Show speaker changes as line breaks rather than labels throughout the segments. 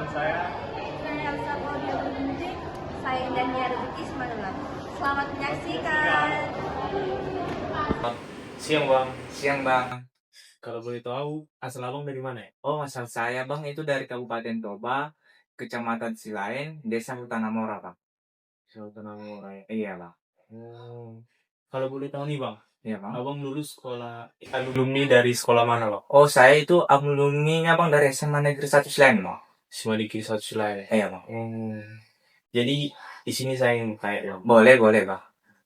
perkenalkan saya.
Saya Elsa Claudia Bergunjing. Saya Dania Rezeki Semangat. Selamat menyaksikan.
Siang bang,
Siang bang.
kalau boleh tahu asal abang dari mana ya?
Oh asal saya bang itu dari Kabupaten Toba, Kecamatan Silain, Desa Hutanamora bang.
Sultan Amora ya.
Iya bang.
Oh. Kalau boleh tahu nih bang,
Iya bang.
abang lulus sekolah alumni dari sekolah mana bang?
Oh saya itu alumni bang dari SMA Negeri 1 Silain bang.
Semua di kisah Sulai.
Iya bang.
Oh. Jadi di sini saya ingin tanya bang.
Boleh bang.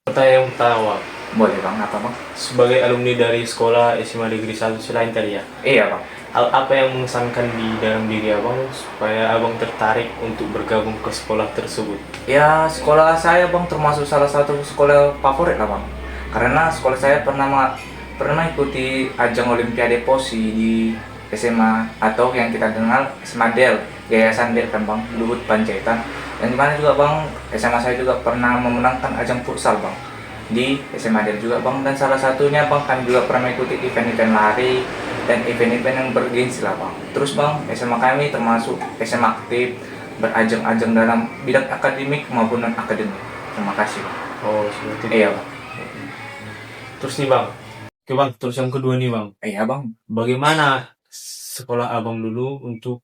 Pertanyaan yang pertama,
Boleh bang, apa bang?
sebagai alumni dari sekolah SMA Negeri 1 Selain tadi ya,
Iya bang.
hal apa yang mengesankan di dalam diri abang supaya abang tertarik untuk bergabung ke sekolah tersebut?
Ya sekolah saya bang termasuk salah satu sekolah favorit lah bang. Karena sekolah saya pernah ikuti ajang Olimpiade POSI di SMA atau yang kita kenal SMA Del, Yayasan Del kan bang, Luhut Panjaitan. Dan dimana juga bang, SMA saya juga pernah memenangkan ajang futsal bang di SMA Del juga bang. Dan salah satunya bang kami juga pernah mengikuti event-event lari dan event-event yang bergengsi lah bang. Terus bang, SMA kami termasuk SMA aktif berajang-ajang dalam bidang akademik maupun non akademik. Terima kasih bang.
Oh, seperti itu.
Iya bang.
Terus nih bang, oke bang, terus yang kedua nih bang,
Iya bang.
bagaimana sekolah abang dulu untuk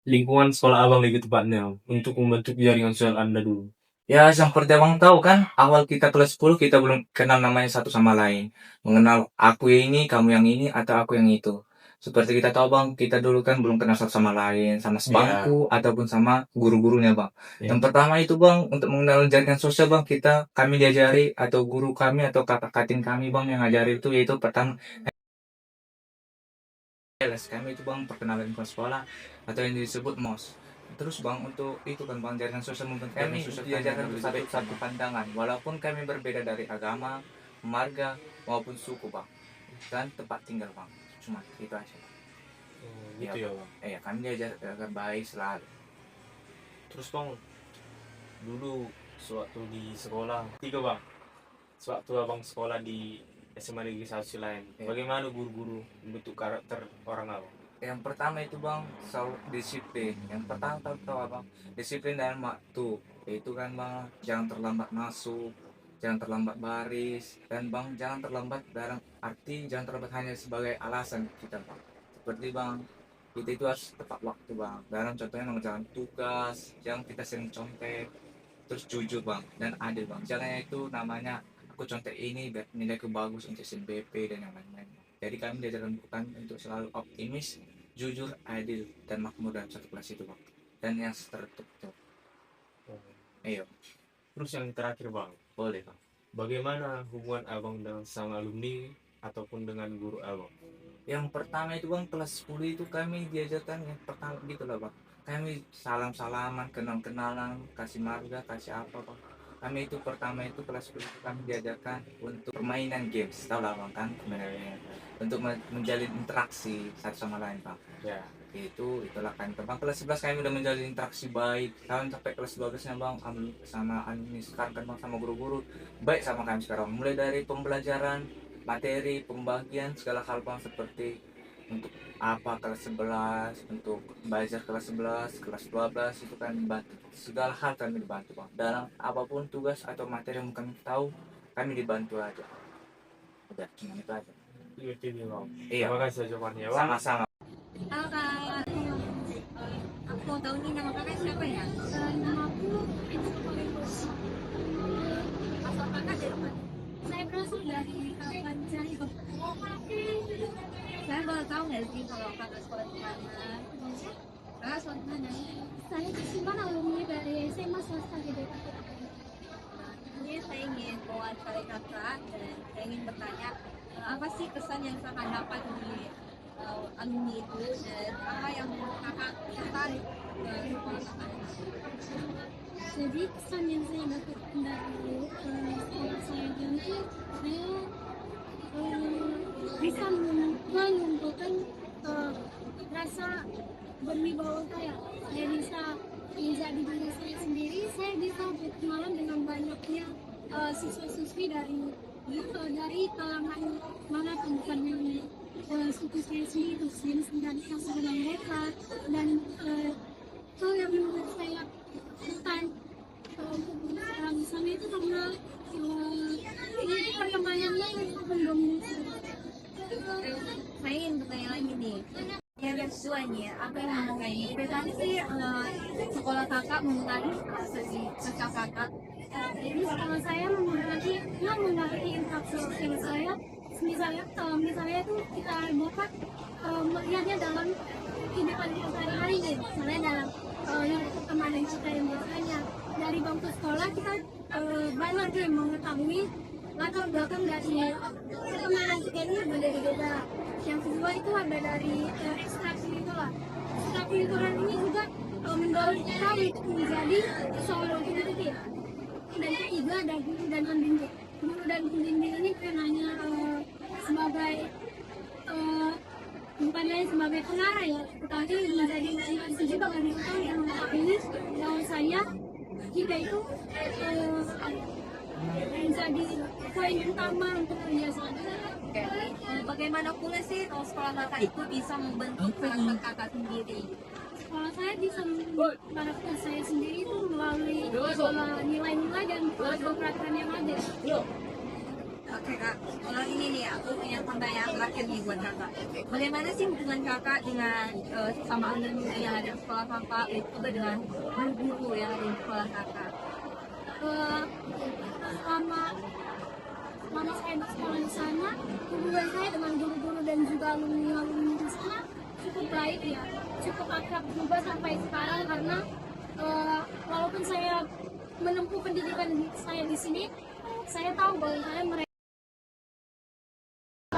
lingkungan sekolah abang lebih tepatnya untuk membentuk jaringan sosial anda dulu?
Ya, seperti abang tahu kan, awal kita kelas 10 kita belum kenal namanya satu sama lain. Mengenal aku yang ini, kamu yang ini, atau aku yang itu. Seperti kita tahu bang, kita dulu kan belum kenal satu sama lain, sama sebangku, ataupun sama guru-gurunya bang.
Ya.
Yang pertama itu bang, untuk mengenal jaringan sosial bang, kami diajari, atau guru kami, atau kakak kating kami bang yang ngajari itu, yaitu pertama, les kami itu bang, perkenalan ke sekolah, atau yang disebut MOS. Terus bang, untuk itu kan bang, jaringan sosial membentuk kami diajarkan untuk satu pandangan, walaupun kami berbeda dari agama, marga maupun suku bang, dan tempat tinggal bang. Cuma itu aja.
Oh,
Iya,
gitu ya bang.
Kami diajar agar baik selalu.
Terus bang, dulu sewaktu di sekolah, tiga bang, sewaktu abang sekolah di SMA Negeri 1 lain,
Iya.
bagaimana guru-guru membentuk karakter orang abang?
Yang pertama itu bang, selalu disiplin. Yang pertama tahu abang, disiplin dalam waktu. Itu kan bang, jangan terlambat masuk, jangan terlambat baris, dan bang jangan terlambat dalam arti jangan terlambat hanya sebagai alasan kita bang. Seperti bang, kita itu harus tepat waktu bang. Dalam contohnya mengerjakan tugas, jangan kita sering contek, terus jujur bang, dan adil bang. Jangan itu namanya aku contek ini biar nilaiku bagus untuk SNBP dan yang lain-lain. Jadi kami diajarkan bukan untuk selalu optimis, jujur, adil, dan makmur dalam satu kelas itu bang. Dan yang tertutup. Ayo,
Terus yang terakhir bang,
boleh bang.
bagaimana hubungan abang dengan sama alumni ataupun dengan guru abang?
Yang pertama itu bang, kelas 10 itu kami diajarkan yang pertama gitu lah bang. Kami salam-salaman, kenal-kenalan, kasih marga, kasih apa bang. Kami itu pertama itu kelas 10 itu kami diajarkan untuk permainan games, tahu lah bang kan, permainan untuk menjalin interaksi satu sama lain bang.
Ya.
Itulah kan bang, kelas 11 kami udah menjalin interaksi baik. Kami sampai kelas 12 nya bang, sama alumni sekarang kan bang, sama guru-guru baik sama kami sekarang, mulai dari pembelajaran, materi, pembagian, segala hal bang, seperti untuk apa kelas 11, untuk belajar kelas 11, kelas 12 itu kan dibantu, segala hal kami dibantu bang. Dalam apapun tugas atau materi yang kami tahu, kami dibantu aja. Udah, cuma itu aja.
Itu bang.
Iya.
Terima kasih jawabannya bang.
Sama-sama.
Halo kak, aku mau tahu nih nama kakak siapa ya? Nama aku asal kakak dari mana? Saya berasal dari Kapanjari. Saya boleh tahu nggak sih kalau kakak sekolah di mana? Kakak sekolah di mana?
Saya Kasiman, alumni dari SMA swasta di Depok.
Ini saya ingin mewawancari kakak dan saya ingin bertanya apa sih kesan yang kakak dapat di alumni itu dan apa yang kakak tertarik dari sekolah kakak?
Jadi kesan yang saya dapatkan dari sekolah saya itu, saya bisa mengumpulkan rasa berwibawa saya. Saya bisa menjadi diri saya sendiri. Saya bisa berkenalan dengan banyaknya siswa-siswi dari kalangan manapun, bukan yang suku saya sendiri, muslim dan yang sebenarnya mereka, dan itu yang membuat saya tertarik di sana itu karena ini tuh perkembangannya yang mendominasi.
Saya ingin bertanya lagi nih. Yang kedua nih, apa yang mau kayak gitu? Tadi sih sekolah kakak menarik kakak kakak.
Jadi sekolah saya menarik infrastruktur saya. Misalnya itu kita dapat melihatnya dalam kehidupan kita sehari-hari nih. Misalnya dalam yang pertemanan kita yang biasanya dari bangku sekolah kita banyak yang mengetahui latar belakang dari pertemanan kita ini berbeda-beda. Yang kedua itu ada dari ekstrakurikuler. Ekstrakurikuler ini juga mendorong kita untuk menjadi seorang kompetitif. Dan ketiga ada guru dan pembimbing. Guru dan pembimbing ini penanya sebagai bukan lain sebagai pengarah ya, tetapi menjadi motivasi juga bagi kita yang mengetahui bahwa saya kita itu menjadi poin utama untuk kerjasama.
Oke. Bagaimana pula sih kalau sekolah kakak itu bisa membentuk karakter kakak sendiri?
Sekolah saya bisa membentuk karakter saya sendiri itu melalui nilai-nilai dan peraturan yang ada.
Oke kak, kalau ini nih aku punya pertanyaan terakhir nih buat kakak. Bagaimana sih hubungan kakak dengan sama alumni yang ada di sekolah kakak, itu juga dengan guru-guru yang ada di sekolah kakak?
Selama saya bersekolah di sana, hubungan saya dengan guru-guru dan juga alumni di sana cukup baik ya, cukup akrab juga sampai sekarang karena walaupun saya menempuh pendidikan saya di sini, saya tahu bahwa mereka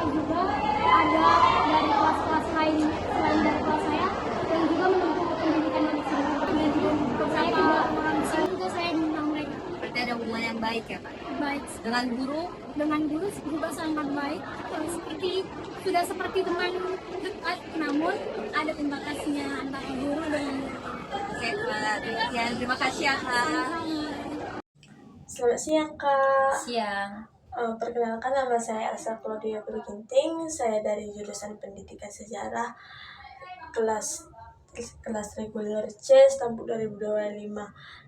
juga ada dari kelas-kelas lain selain dari kelas saya yang juga menempuh pendidikan di sini dan juga saya juga orang di sini juga saya diundang mereka.
Berarti ada hubungan yang baik ya kak?
Baik
Dengan guru?
dengan guru juga sangat baik, sudah seperti teman dekat, namun ada pembatasnya antara guru dengan
Oke kak, ya terima kasih ya kak.
Selamat siang Kak.
Siang.
Perkenalkan nama saya Elsa Claudia Berginting. Saya dari jurusan Pendidikan Sejarah kelas reguler C Stambuk 2025.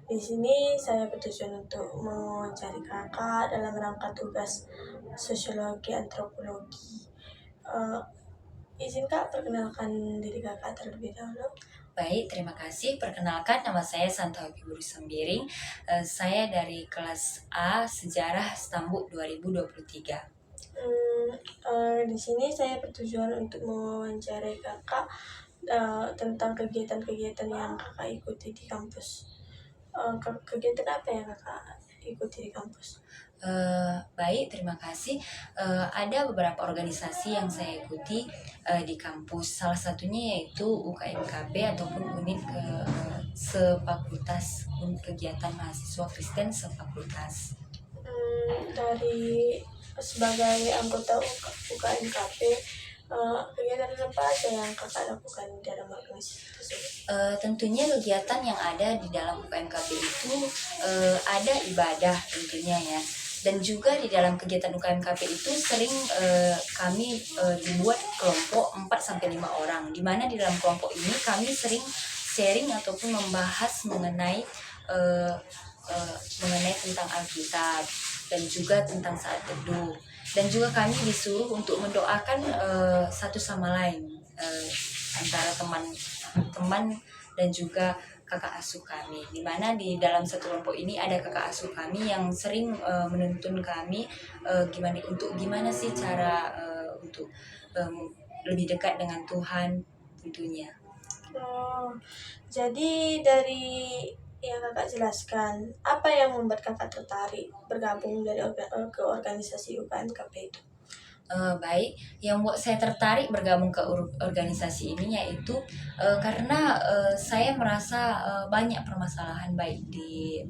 Di sini saya bertujuan untuk mewawancari kakak dalam rangka tugas sosiologi antropologi. Izin Kak perkenalkan diri kakak terlebih dahulu.
Baik, terima kasih. Perkenalkan, nama saya Santowi Guru Sembiring. Saya dari kelas A Sejarah Stambuk 2023.
Di sini saya bertujuan untuk mewawancarai kakak tentang kegiatan-kegiatan yang kakak ikuti di kampus. Kegiatan apa yang kakak ikuti di kampus?
Baik, terima kasih. Ada beberapa organisasi yang saya ikuti di kampus. Salah satunya yaitu UKMKB ataupun unit sefakultas, unit kegiatan mahasiswa Kristen sefakultas.
Dari sebagai anggota UKMKB, kegiatan apa aja yang kakak lakukan di dalam organisasi tersebut?
Tentunya kegiatan yang ada di dalam UKMKB itu ada ibadah tentunya ya. Dan juga di dalam kegiatan UKMKB itu sering kami dibuat kelompok 4-5 orang. Di mana di dalam kelompok ini kami sering sharing ataupun membahas mengenai tentang Alkitab dan juga tentang saat teduh. Dan juga kami disuruh untuk mendoakan satu sama lain antara teman-teman dan juga kakak asuh kami, di mana di dalam satu kelompok ini ada kakak asuh kami yang sering menuntun kami gimana sih cara untuk lebih dekat dengan Tuhan tentunya.
Jadi dari yang kakak jelaskan, apa yang membuat kakak tertarik bergabung ke organisasi UKMKB itu?
Baik, yang buat saya tertarik bergabung ke organisasi ini yaitu karena saya merasa banyak permasalahan baik di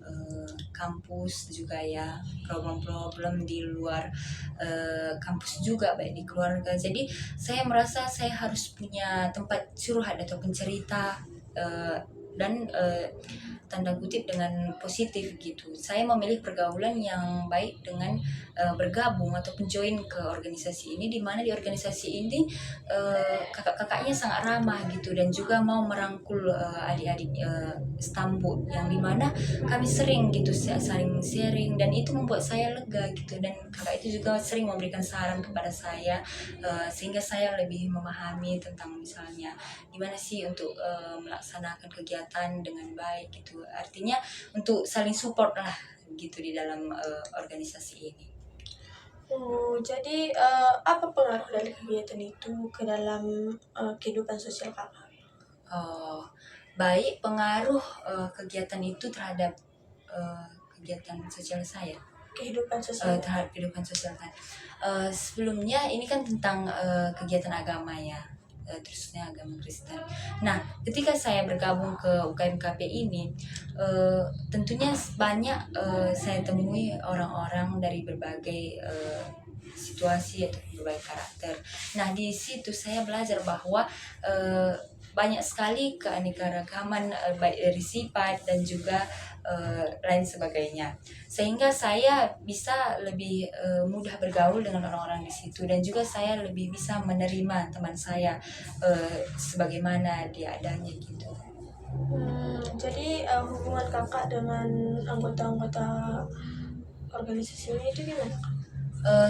kampus juga ya, problem-problem di luar kampus juga, baik di keluarga. Jadi saya merasa saya harus punya tempat curhat ataupun cerita dan tanda kutip dengan positif gitu. Saya memilih pergaulan yang baik dengan bergabung ataupun join ke organisasi ini, di mana di organisasi ini kakak-kakaknya sangat ramah gitu dan juga mau merangkul adik-adik Stambul, yang dimana kami sering gitu saling sharing, dan itu membuat saya lega gitu, dan kakak itu juga sering memberikan saran kepada saya sehingga saya lebih memahami tentang misalnya gimana sih untuk melaksanakan kegiatan dengan baik gitu, artinya untuk saling support lah gitu di dalam organisasi ini.
Oh, jadi apa pengaruh dari kegiatan itu ke dalam kehidupan sosial kakak?
Baik pengaruh kegiatan itu terhadap kegiatan sosial saya,
Kehidupan sosial.
terhadap kehidupan sosial saya. Sebelumnya ini kan tentang kegiatan agama ya, terusnya agama Kristen. Nah, ketika saya bergabung ke UKMKP ini, tentunya banyak saya temui orang-orang dari berbagai situasi atau berbagai karakter. Nah, di situ saya belajar bahwa banyak sekali keanekaragaman baik dari sifat dan juga lain sebagainya, sehingga saya bisa lebih mudah bergaul dengan orang-orang di situ, dan juga saya lebih bisa menerima teman saya sebagaimana dia adanya gitu.
Jadi hubungan kakak dengan anggota-anggota organisasi ini itu gimana?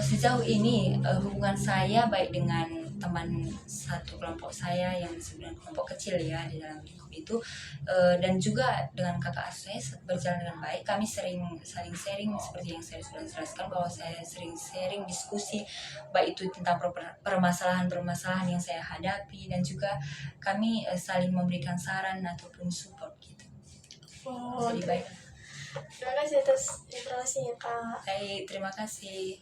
Sejauh ini hubungan saya baik dengan teman satu kelompok saya yang sebenarnya kelompok kecil ya di dalam lingkup itu, dan juga dengan kakak saya berjalan dengan baik. Kami saling sharing seperti yang saya sudah jelaskan, bahwa saya sering sharing diskusi baik itu tentang permasalahan yang saya hadapi, dan juga kami saling memberikan saran ataupun support gitu.
Oh,
Jadi baik.
terima kasih atas informasinya kak.
Baik, terima kasih.